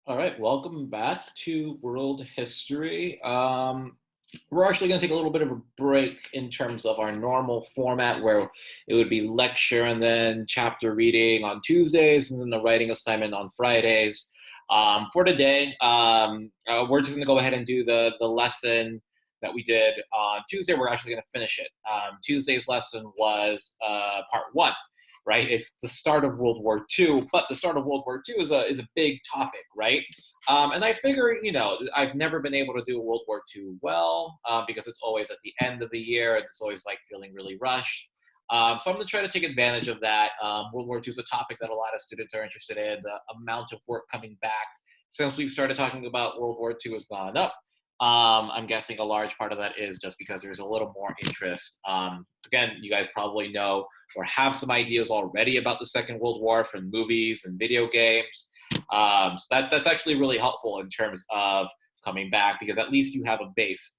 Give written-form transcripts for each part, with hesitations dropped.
All right, welcome back to World History. We're actually going to take a little bit of a break in terms of our normal format where it would be lecture and then chapter reading on Tuesdays and then the writing assignment on Fridays. For today, we're just going to go ahead and do the lesson that we did on Tuesday. We're actually going to finish it. Tuesday's lesson was part one, right? It's the start of World War II, but the start of World War II is a big topic, right? And I figure, I've never been able to do World War II well because it's always at the end of the year and it's always like feeling really rushed. So I'm going to try to take advantage of that. World War II is a topic that a lot of students are interested in. The amount of work coming back since we've started talking about World War II has gone up. I'm guessing a large part of that is just because there's a little more interest. Again, you guys probably know or have some ideas already about the Second World War from movies and video games. So that's actually really helpful in terms of coming back because at least you have a base.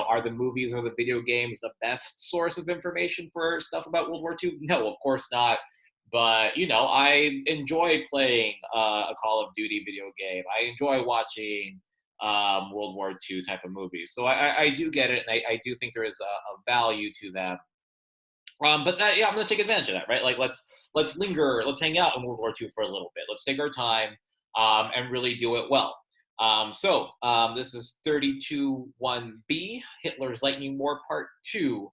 Are the movies or the video games the best source of information for stuff about World War II? No, of course not. But I enjoy playing a Call of Duty video game. I enjoy watching World War II type of movies. So I do get it, and I do think there is a value to them. Yeah, I'm going to take advantage of that, right? Like let's linger, let's hang out in World War II for a little bit. Let's take our time and really do it well. This is 32-1B, Hitler's Lightning War Part 2.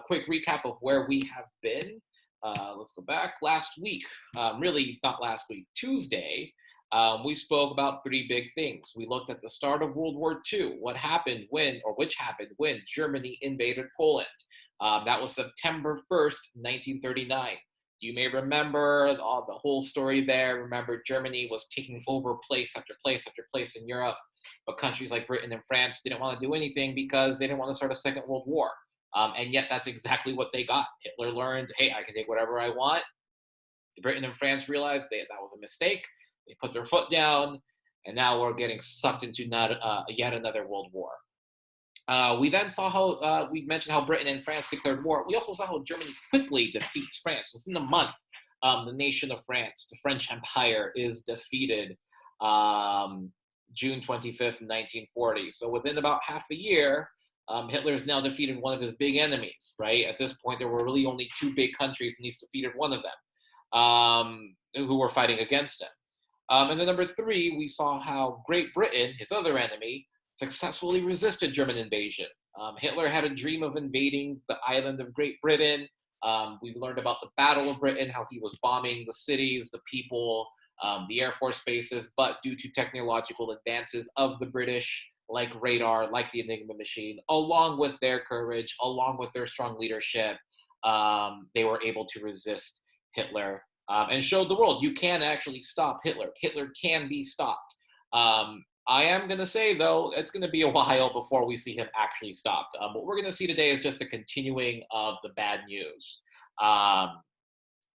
Quick recap of where we have been. Let's go back. Last week, really not last week, Tuesday, we spoke about three big things. We looked at the start of World War II, what happened when, or which happened when Germany invaded Poland. That was September 1st, 1939. You may remember the whole story there. Remember, Germany was taking over place after place after place in Europe, but countries like Britain and France didn't want to do anything because they didn't want to start a second world war. And yet, that's exactly what they got. Hitler learned, hey, I can take whatever I want. Britain and France realized that was a mistake. They put their foot down, and now we're getting sucked into yet another world war. We then saw how we mentioned how Britain and France declared war. We also saw how Germany quickly defeats France within a month. The nation of France, the French Empire, is defeated June 25th, 1940. So within about half a year, Hitler has now defeated one of his big enemies. Right at this point, there were really only two big countries, and he's defeated one of them who were fighting against him. And then number three, we saw how Great Britain, his other enemy, successfully resisted German invasion. Hitler had a dream of invading the island of Great Britain. We learned about the Battle of Britain, how he was bombing the cities, the people, the Air Force bases, but due to technological advances of the British, like radar, like the Enigma machine, along with their courage, along with their strong leadership, they were able to resist Hitler and showed the world you can actually stop Hitler. Hitler can be stopped. I am going to say, though, it's going to be a while before we see him actually stopped. What we're going to see today is just a continuing of the bad news. Um,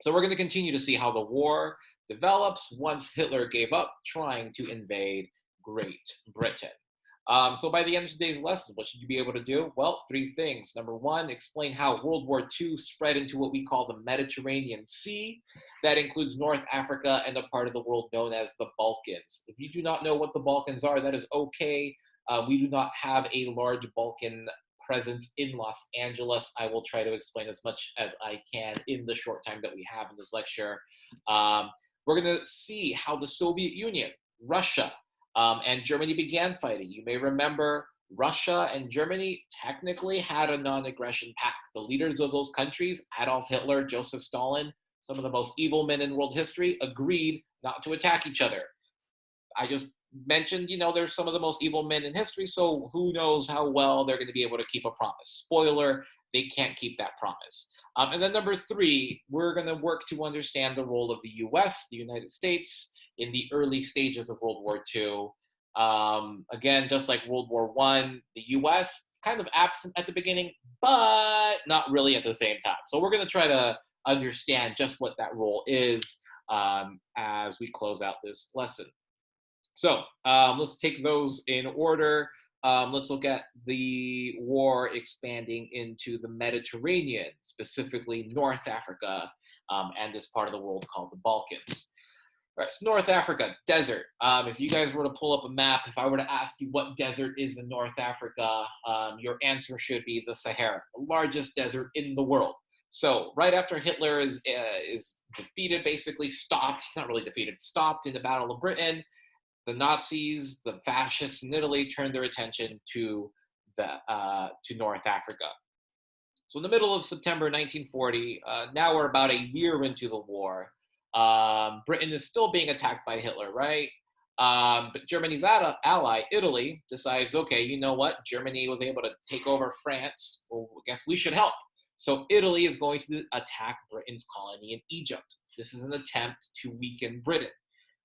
so we're going to continue to see how the war develops once Hitler gave up trying to invade Great Britain. So by the end of today's lesson, what should you be able to do? Well, three things. Number one, explain how World War II spread into what we call the Mediterranean Sea. That includes North Africa and a part of the world known as the Balkans. If you do not know what the Balkans are, that is okay. We do not have a large Balkan present in Los Angeles. I will try to explain as much as I can in the short time that we have in this lecture. We're going to see how the Soviet Union, Russia, and Germany began fighting. You may remember Russia and Germany technically had a non-aggression pact. The leaders of those countries, Adolf Hitler, Joseph Stalin, some of the most evil men in world history, agreed not to attack each other. I just mentioned, they're some of the most evil men in history, so who knows how well they're going to be able to keep a promise. Spoiler, they can't keep that promise. And then number three, we're going to work to understand the role of the US, the United States, in the early stages of World War II. Again, just like World War I, the US kind of absent at the beginning, but not really at the same time. So we're going to try to understand just what that role is as we close out this lesson. So let's take those in order. Let's look at the war expanding into the Mediterranean, specifically North Africa, and this part of the world called the Balkans. Right, so North Africa, desert. If you guys were to pull up a map, if I were to ask you what desert is in North Africa, your answer should be the Sahara, the largest desert in the world. So right after Hitler is defeated, basically stopped. He's not really defeated. Stopped in the Battle of Britain. The Nazis, the fascists in Italy, turned their attention to North Africa. So in the middle of September 1940, now we're about a year into the war. Britain is still being attacked by Hitler, right? But Germany's ally, Italy, decides, okay, you know what? Germany was able to take over France. Well, I guess we should help. So Italy is going to attack Britain's colony in Egypt. This is an attempt to weaken Britain.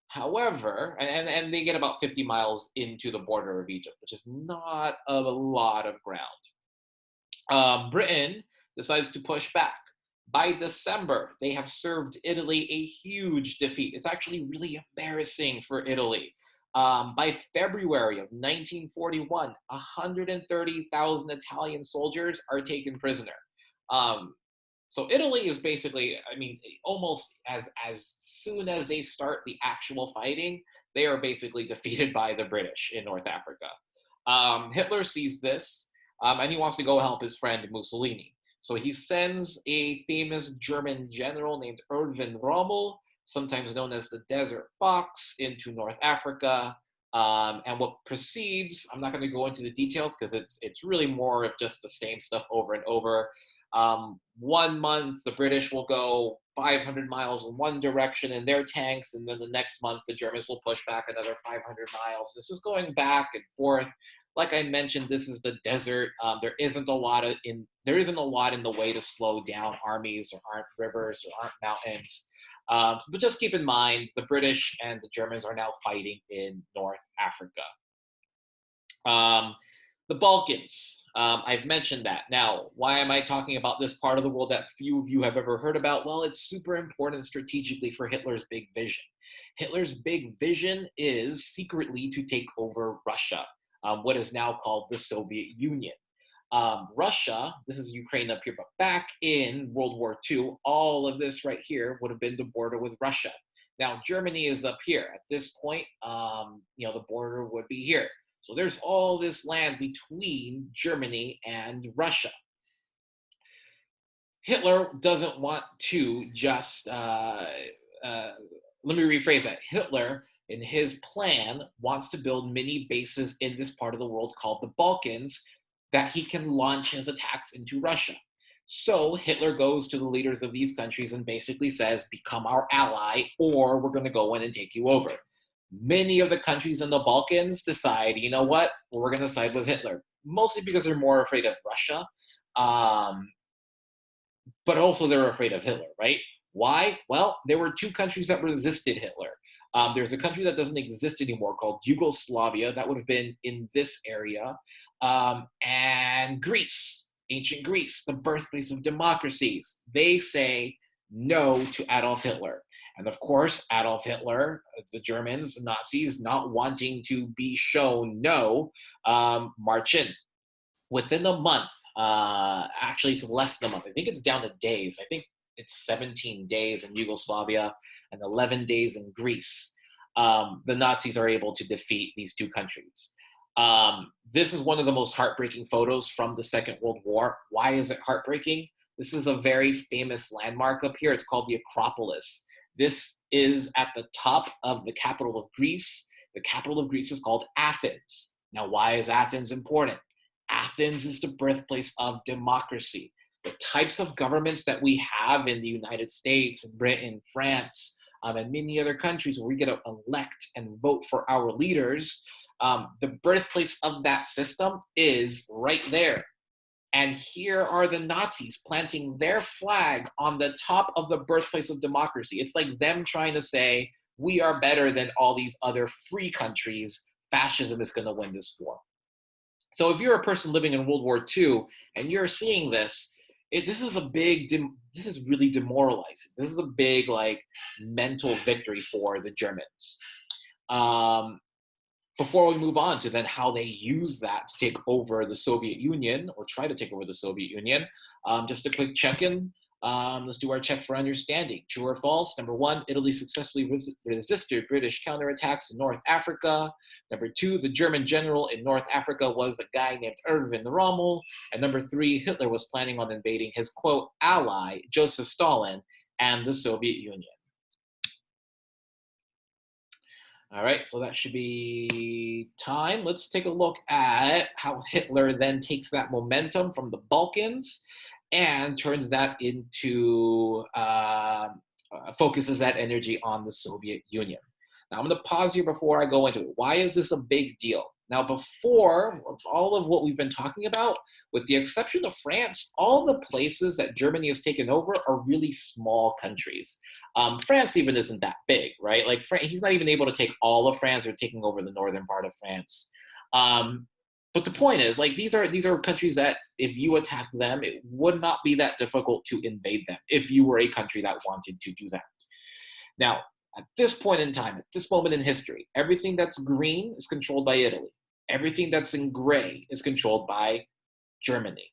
However, and they get about 50 miles into the border of Egypt, which is not a lot of ground. Britain decides to push back. By December, they have served Italy a huge defeat. It's actually really embarrassing for Italy. By February of 1941, 130,000 Italian soldiers are taken prisoner. So Italy is basically, I mean, almost as soon as they start the actual fighting, they are basically defeated by the British in North Africa. Hitler sees this, and he wants to go help his friend Mussolini. So he sends a famous German general named Erwin Rommel, sometimes known as the Desert Fox, into North Africa. And what proceeds, I'm not going to go into the details because it's really more of just the same stuff over and over. 1 month, the British will go 500 miles in one direction in their tanks, and then the next month, the Germans will push back another 500 miles. This is going back and forth. Like I mentioned, this is the desert. There isn't a lot in the way to slow down armies. There aren't rivers, there aren't mountains. But just keep in mind, the British and the Germans are now fighting in North Africa. The Balkans, I've mentioned that. Now, why am I talking about this part of the world that few of you have ever heard about? Well, it's super important strategically for Hitler's big vision. Hitler's big vision is secretly to take over Russia, what is now called the Soviet Union. Russia, this is Ukraine up here, but back in World War II, all of this right here would have been the border with Russia. Now, Germany is up here. At this point, the border would be here. So there's all this land between Germany and Russia. Hitler doesn't want to just, let me rephrase that. Hitler, in his plan, wants to build mini bases in this part of the world called the Balkans that he can launch his attacks into Russia. So Hitler goes to the leaders of these countries and basically says, become our ally, or we're going to go in and take you over. Many of the countries in the Balkans decide, you know what, we're going to side with Hitler, mostly because they're more afraid of Russia, but also they're afraid of Hitler, right? Why? Well, there were two countries that resisted Hitler. There's a country that doesn't exist anymore called Yugoslavia, that would have been in this area, and Greece, ancient Greece, the birthplace of democracies. They say no to Adolf Hitler. And of course, Adolf Hitler, the Germans, the Nazis, not wanting to be shown no, march in. Within a month, actually it's less than a month, I think it's down to days. I think it's 17 days in Yugoslavia and 11 days in Greece. The Nazis are able to defeat these two countries. This is one of the most heartbreaking photos from the Second World War. Why is it heartbreaking? This is a very famous landmark up here. It's called the Acropolis. This is at the top of the capital of Greece. The capital of Greece is called Athens. Now, why is Athens important? Athens is the birthplace of democracy. The types of governments that we have in the United States, and Britain, France, and many other countries where we get to elect and vote for our leaders, the birthplace of that system is right there. And here are the Nazis planting their flag on the top of the birthplace of democracy. It's like them trying to say, we are better than all these other free countries. Fascism is going to win this war. So if you're a person living in World War II and you're seeing this, this is really demoralizing. This is a big mental victory for the Germans. Before we move on to then how they use that to take over the Soviet Union, or try to take over the Soviet Union, just a quick check-in. Let's do our check for understanding. True or false? Number one, Italy successfully resisted British counterattacks in North Africa. Number two, the German general in North Africa was a guy named Erwin Rommel. And number three, Hitler was planning on invading his, quote, ally, Joseph Stalin, and the Soviet Union. All right, so that should be time. Let's take a look at how Hitler then takes that momentum from the Balkans and turns that into, focuses that energy on the Soviet Union. Now, I'm going to pause here before I go into it. Why is this a big deal? Now, before all of what we've been talking about, with the exception of France, all the places that Germany has taken over are really small countries. France even isn't that big, right? Like he's not even able to take all of France or taking over the northern part of France. But the point is, like these are countries that if you attacked them, it would not be that difficult to invade them if you were a country that wanted to do that. Now, at this point in time, at this moment in history, everything that's green is controlled by Italy. Everything that's in gray is controlled by Germany.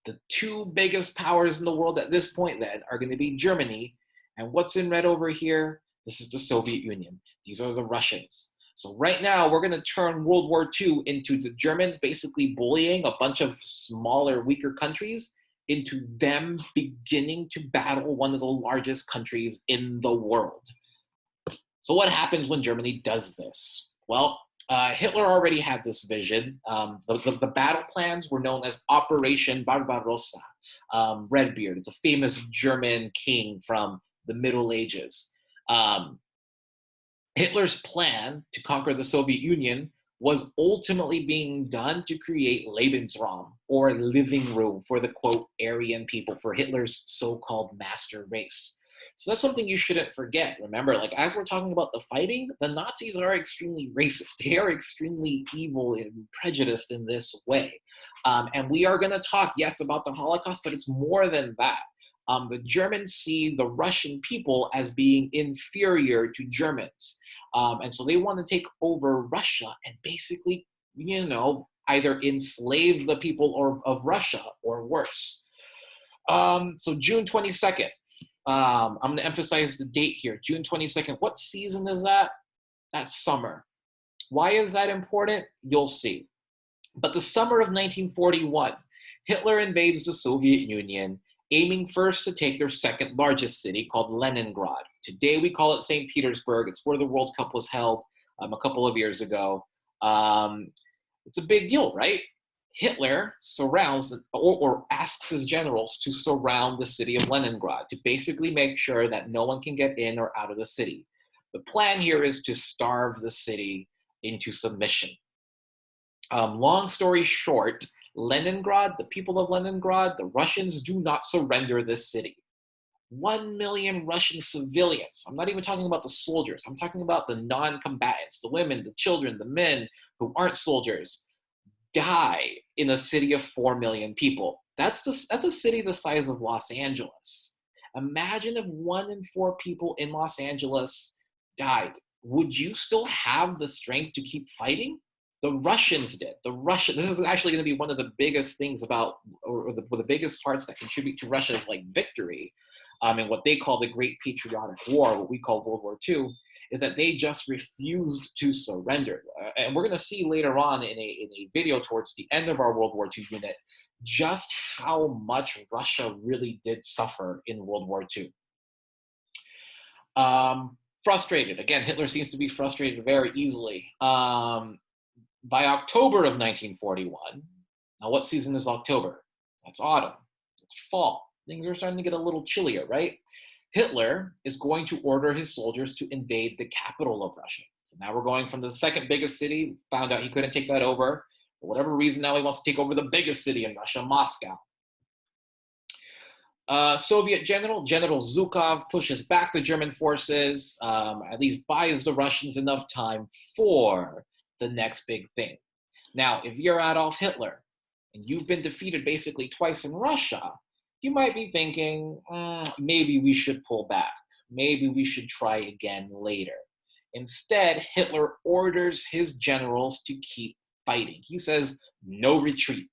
The two biggest powers in the world at this point then are going to be Germany, and what's in red over here? This is the Soviet Union. These are the Russians. So right now, we're going to turn World War II into the Germans basically bullying a bunch of smaller, weaker countries into them beginning to battle one of the largest countries in the world. So what happens when Germany does this? Well, Hitler already had this vision. The battle plans were known as Operation Barbarossa, Redbeard. It's a famous German king from the Middle Ages. Hitler's plan to conquer the Soviet Union was ultimately being done to create Lebensraum, or living room, for the, quote, Aryan people, for Hitler's so-called master race. So that's something you shouldn't forget. Remember, like as we're talking about the fighting, the Nazis are extremely racist. They are extremely evil and prejudiced in this way. And we are going to talk, yes, about the Holocaust, but it's more than that. The Germans see the Russian people as being inferior to Germans. And so they want to take over Russia and basically, either enslave the people of Russia or worse. So June 22nd, I'm going to emphasize the date here. June 22nd. What season is that? That's summer. Why is that important? You'll see. But the summer of 1941, Hitler invades the Soviet Union, aiming first to take their second largest city called Leningrad. Today we call it St. Petersburg. It's where the World Cup was held a couple of years ago. It's a big deal, right? Hitler surrounds or asks his generals to surround the city of Leningrad to basically make sure that no one can get in or out of the city. The plan here is to starve the city into submission. Long story short, Leningrad, the people of Leningrad, the Russians do not surrender this city. 1 million Russian civilians, I'm not even talking about the soldiers, I'm talking about the non-combatants, the women, the children, the men who aren't soldiers, die in a city of 4 million people. That's a city the size of Los Angeles. Imagine if 1 in 4 people in Los Angeles died. Would you still have the strength to keep fighting? The Russians did. This is actually going to be one of the biggest things about, or the biggest parts that contribute to Russia's victory, and what they call the Great Patriotic War, what we call World War II, is that they just refused to surrender. And we're going to see later on in a video towards the end of our World War II unit just how much Russia really did suffer in World War II. Frustrated. Again, Hitler seems to be frustrated very easily. By October of 1941, now what season is October? That's autumn. It's fall. Things are starting to get a little chillier, right? Hitler is going to order his soldiers to invade the capital of Russia. So now we're going from the second biggest city, found out he couldn't take that over. For whatever reason, now he wants to take over the biggest city in Russia, Moscow. Soviet General Zhukov pushes back the German forces, at least buys the Russians enough time for the next big thing. Now, if you're Adolf Hitler and you've been defeated basically twice in Russia, you might be thinking, maybe we should pull back. Maybe we should try again later. Instead, Hitler orders his generals to keep fighting. He says, no retreat.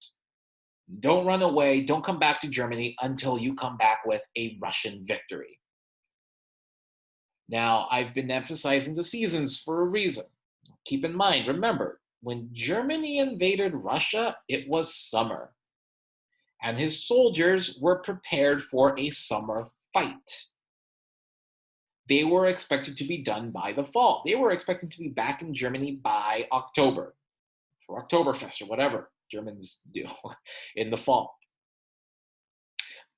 Don't run away. Don't come back to Germany until you come back with a Russian victory. Now, I've been emphasizing the seasons for a reason. Keep in mind, remember, when Germany invaded Russia, it was summer, and his soldiers were prepared for a summer fight. They were expected to be done by the fall. They were expected to be back in Germany by October, for Oktoberfest or whatever Germans do in the fall.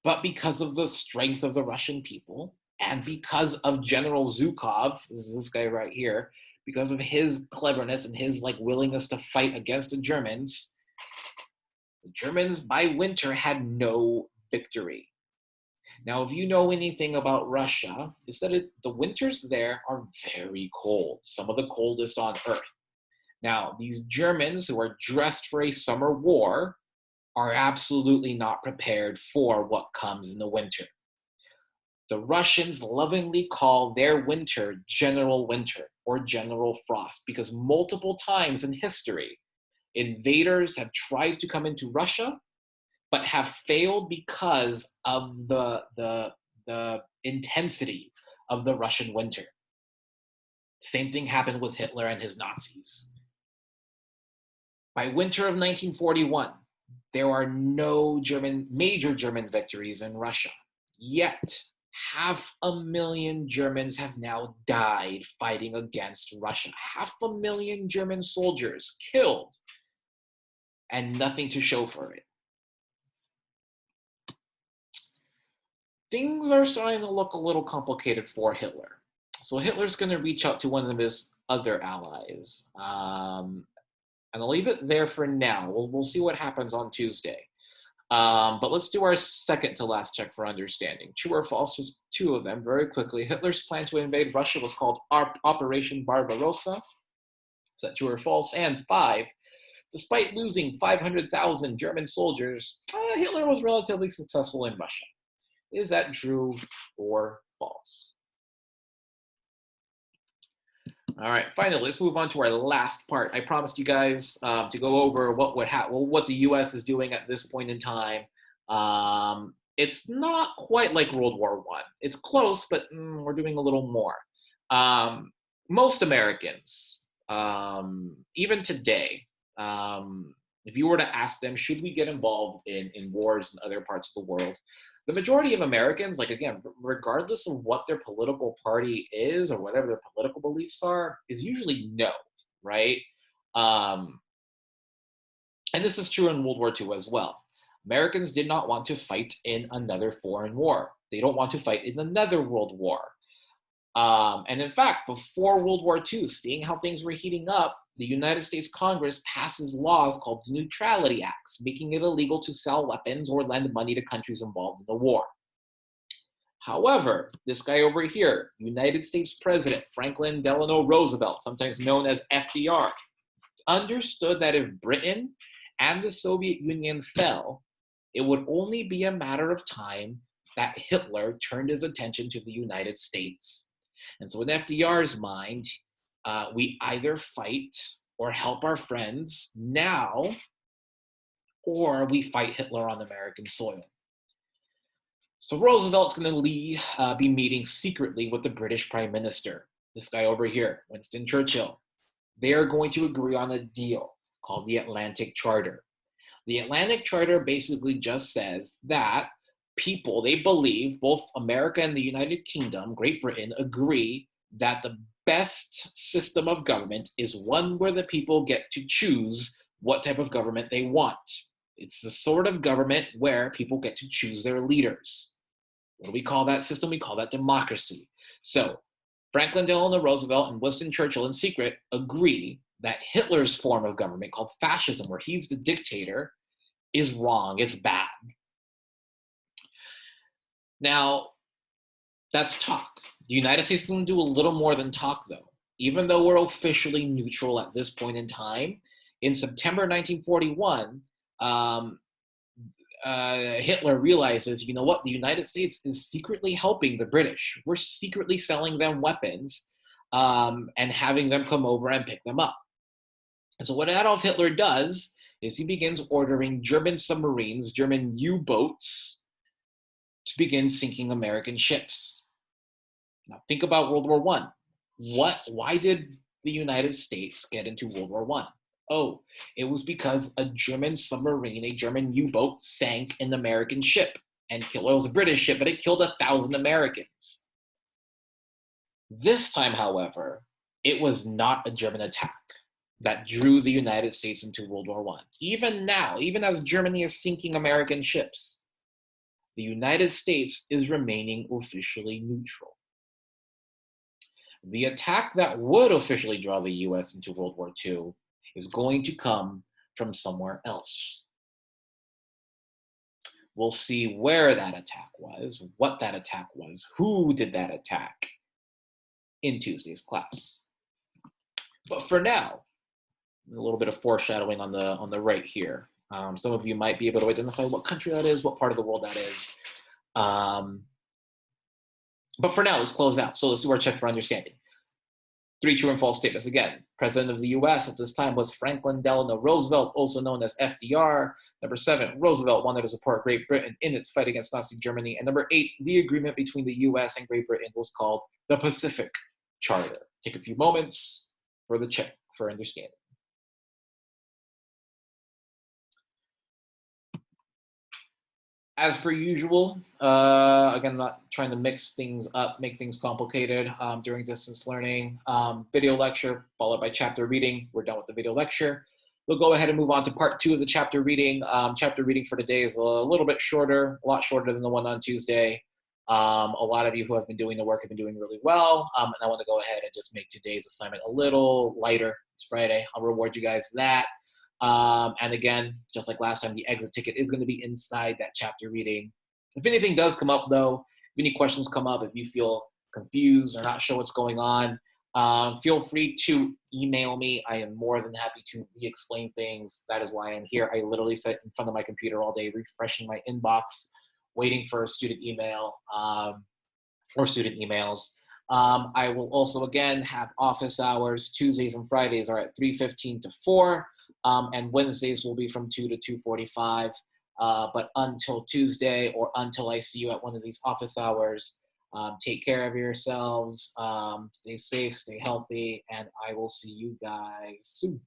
But because of the strength of the Russian people, and because of General Zhukov, this is this guy right here, because of his cleverness and his willingness to fight against the Germans by winter had no victory. Now, if you know anything about Russia, is that the winters there are very cold, some of the coldest on Earth. Now, these Germans who are dressed for a summer war are absolutely not prepared for what comes in the winter. The Russians lovingly call their winter General Winter or General Frost because multiple times in history, invaders have tried to come into Russia, but have failed because of the intensity of the Russian winter. Same thing happened with Hitler and his Nazis. By winter of 1941, there are no major German victories in Russia. Yet, 500,000 Germans have now died fighting against Russia. 500,000 German soldiers killed, and nothing to show for it. Things are starting to look a little complicated for Hitler. So Hitler's going to reach out to one of his other allies. And I'll leave it there for now. We'll see what happens on Tuesday. But let's do our second to last check for understanding. True or false, just two of them very quickly. Hitler's plan to invade Russia was called Operation Barbarossa. Is that true or false? And 5, despite losing 500,000 German soldiers, Hitler was relatively successful in Russia. Is that true or false? All right, finally, let's move on to our last part. I promised you guys to go over what the U.S. is doing at this point in time. It's not quite like World War I. It's close, but we're doing a little more. Most Americans, even today, if you were to ask them, should we get involved in wars in other parts of the world? The majority of Americans, again, regardless of what their political party is or whatever their political beliefs are, is usually no, right? And this is true in World War II as well. Americans did not want to fight in another foreign war. They don't want to fight in another world war. And in fact, before World War II, seeing how things were heating up, the United States Congress passes laws called the Neutrality Acts, making it illegal to sell weapons or lend money to countries involved in the war. However, this guy over here, United States President Franklin Delano Roosevelt, sometimes known as FDR, understood that if Britain and the Soviet Union fell, it would only be a matter of time that Hitler turned his attention to the United States. And so in FDR's mind, we either fight or help our friends now, or we fight Hitler on American soil. So Roosevelt's going to be meeting secretly with the British Prime Minister, this guy over here, Winston Churchill. They are going to agree on a deal called the Atlantic Charter. The Atlantic Charter basically just says that they believe, both America and the United Kingdom, Great Britain, agree that the best system of government is one where the people get to choose what type of government they want. It's the sort of government where people get to choose their leaders. What do we call that system? We call that democracy. So Franklin Delano Roosevelt and Winston Churchill in secret agree that Hitler's form of government, called fascism, where he's the dictator, is wrong, it's bad. Now, that's talk. The United States is going to do a little more than talk, though. Even though we're officially neutral at this point in time, in September 1941, Hitler realizes, you know what, the United States is secretly helping the British. We're secretly selling them weapons and having them come over and pick them up. And so what Adolf Hitler does is he begins ordering German submarines, German U-boats, to begin sinking American ships. Now think about World War I. Why did the United States get into World War I? Oh, it was because a German submarine, a German U-boat, sank an American ship and killed. Well, it was a British ship, but it killed 1,000 Americans. This time, however, it was not a German attack that drew the United States into World War I. Even now, even as Germany is sinking American ships, the United States is remaining officially neutral. The attack that would officially draw the US into World War II is going to come from somewhere else. We'll see where that attack was, what that attack was, who did that attack in Tuesday's class. But for now, a little bit of foreshadowing on the right here. Some of you might be able to identify what country that is, what part of the world that is. But for now, let's close out. So let's do our check for understanding. 3 true and false statements. Again, President of the US at this time was Franklin Delano Roosevelt, also known as FDR. Number 7, Roosevelt wanted to support Great Britain in its fight against Nazi Germany. And number 8, the agreement between the US and Great Britain was called the Pacific Charter. Take a few moments for the check for understanding. As per usual, again, I'm not trying to mix things up, make things complicated during distance learning. Video lecture followed by chapter reading. We're done with the video lecture. We'll go ahead and move on to part 2 of the chapter reading. Chapter reading for today is a little bit shorter, a lot shorter than the one on Tuesday. A lot of you who have been doing the work have been doing really well. And I want to go ahead and just make today's assignment a little lighter. It's Friday. I'll reward you guys that. And again, just like last time, the exit ticket is going to be inside that chapter reading. If anything does come up, though, if any questions come up, if you feel confused or not sure what's going on, feel free to email me. I am more than happy to re-explain things. That is why I'm here. I literally sit in front of my computer all day, refreshing my inbox, waiting for a student email or student emails. I will also, again, have office hours. Tuesdays and Fridays are at 3:15 to 4, and Wednesdays will be from 2 to 2:45. But until Tuesday or until I see you at one of these office hours, take care of yourselves, stay safe, stay healthy, and I will see you guys soon.